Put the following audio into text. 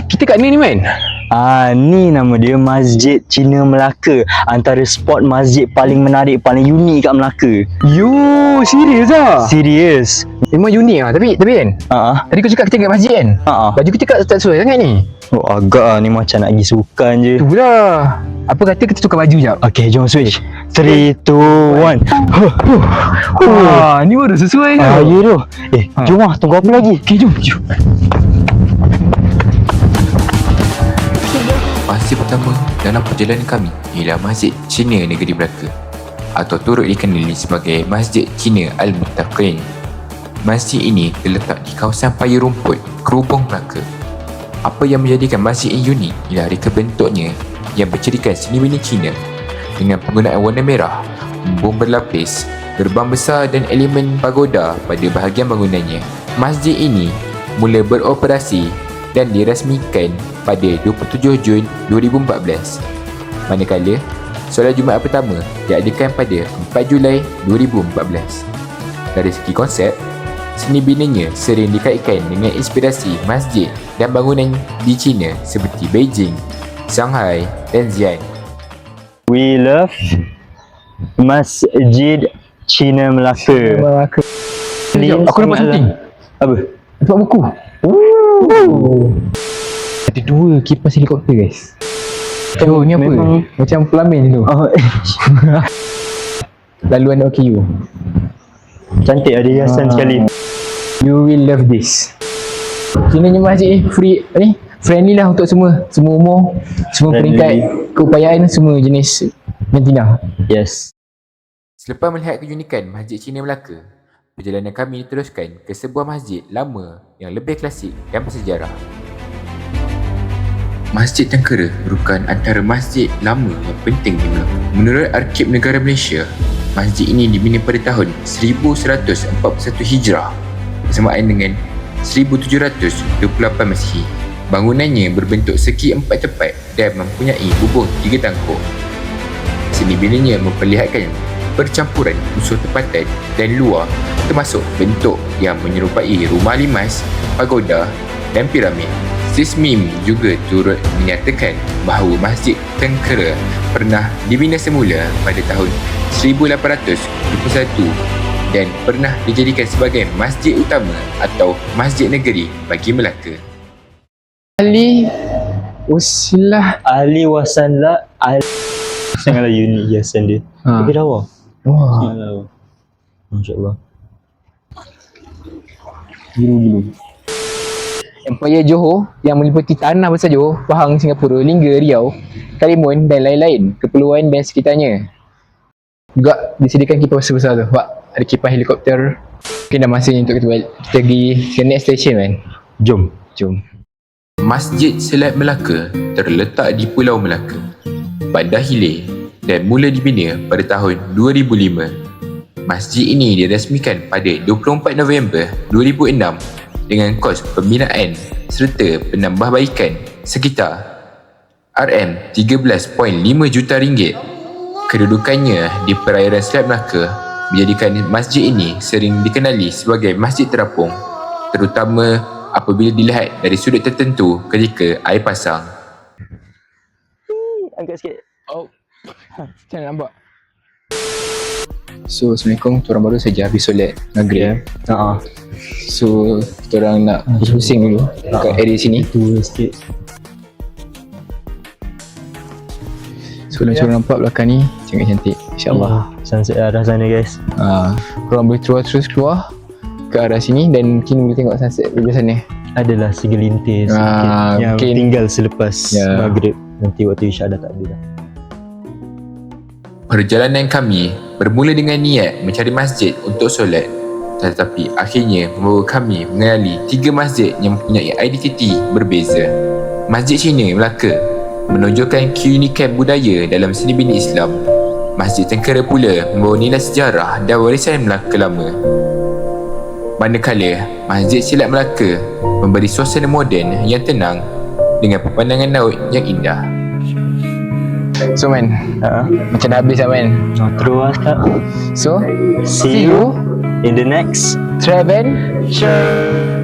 Kita kat ni man. Ni nama dia Masjid Cina Melaka. Antara spot masjid paling menarik, paling unik kat Melaka. Yo, serius ah? Serius. Memang unik ah. Tapi kan, tadi kau cakap kita kat masjid kan? Baju kita kat tak sesuai sangat ni. Oh agak lah, ni macam nak pergi sukan je. Tu lah. Apa kata kita tukar baju jap? Okay, jom switch. 3, 2, 1. Ni baru sesuai ke? Ya tu. Jom lah, tunggu apa lagi? Okay, jom. Masjid pertama dalam perjalanan kami ialah Masjid Cina Negeri Melaka atau turut dikenali sebagai Masjid Cina Al-Muttaqin. Masjid ini terletak di kawasan Paya Rumput, Kerubong, Melaka. Apa yang menjadikan masjid ini unik ialah reka bentuknya yang bercirikan seni bina Cina dengan penggunaan warna merah, bom berlapis, gerbang besar dan elemen pagoda pada bahagian bangunannya. Masjid ini mula beroperasi dan dirasmikan pada 27 Jun 2014, manakala solat Jumaat pertama diadakan pada 4 Julai 2014. Dari segi konsep, seni binanya sering dikaitkan dengan inspirasi masjid dan bangunan di China seperti Beijing, Shanghai dan Xi'an. We love Masjid Cina Melaka. Aku nampak something. Apa? Nampak buku. Ada 2 kipas helikopter guys. Oh, ni apa? Macam pelamin tu. Laluan OKU. Cantik, ada hiasan sekali. You will love this. Cina masjid ni friendly lah untuk semua umur, semua peringkat keupayaan, semua jenis jantina. Yes. Selepas melihat keunikan Masjid Cina Melaka, perjalanan kami diteruskan ke sebuah masjid lama yang lebih klasik dan bersejarah. Masjid Tengkera merupakan antara masjid lama yang penting di Melaka. Menurut Arkib Negara Malaysia, masjid ini dibina pada tahun 1141 Hijrah bersamaan dengan 1728 Masihi. Bangunannya berbentuk segi 4 tepat dan mempunyai bubung 3 tangkuk. Seni binanya memperlihatkan percampuran unsur tempatan dan luar, termasuk bentuk yang menyerupai rumah limas, pagoda dan piramid. Sismim juga turut menyatakan bahawa Masjid Tengkera pernah dibina semula pada tahun 1821 dan pernah dijadikan sebagai masjid utama atau masjid negeri bagi Melaka. Ali Wasanlah sangatlah unik hiasan dia. Tapi lawa. Sangat lawa. Masya-Allah. Gila. Empayar Johor yang meliputi tanah besar Johor, Pahang, Singapura, Lingga, Riau, Karimun dan lain-lain keperluan dan sekitarnya. Juga disediakan kipas besar tu. Pak, ada kipas helikopter. Mungkin dah masanya untuk kita pergi ke next station kan. Jom. Masjid Selat Melaka terletak di Pulau Melaka, Bandar Hilir dan mula dibina pada tahun 2005. Masjid ini dirasmikan pada 24 November 2006 dengan kos pembinaan serta penambahbaikan sekitar RM13.5 juta ringgit. Kedudukannya di perairan Selat Melaka menjadikan masjid ini sering dikenali sebagai masjid terapung, terutama apabila dilihat dari sudut tertentu ketika air pasang. Angkat sikit. Macam nak nampak. So, Assalamualaikum. Korang baru saja habis solat maghrib. So, korang nak pusing dulu kat area sini. Tu sikit. So, korang nampak belakang ni sangat cantik. InsyaAllah. Sunset arah sana guys. Korang boleh terus keluar ke arah sini dan mungkin boleh tengok sunset di sana. Adalah segelintir sikit yang mungkin tinggal selepas maghrib. Nanti waktu isyak dah tak ada dah. Perjalanan kami bermula dengan niat mencari masjid untuk solat, tetapi akhirnya membawa kami mengenali 3 masjid yang mempunyai identiti berbeza. Masjid Cina Melaka menonjolkan keunikan budaya dalam seni bina Islam. Masjid Tengkera pula membawa nilai sejarah dan warisan Melaka lama. Manakala Masjid Selat Melaka memberi suasana moden yang tenang dengan pemandangan laut yang indah. So man, macam dah habis lah man. Terus kak. So, See you in the next Travel Show.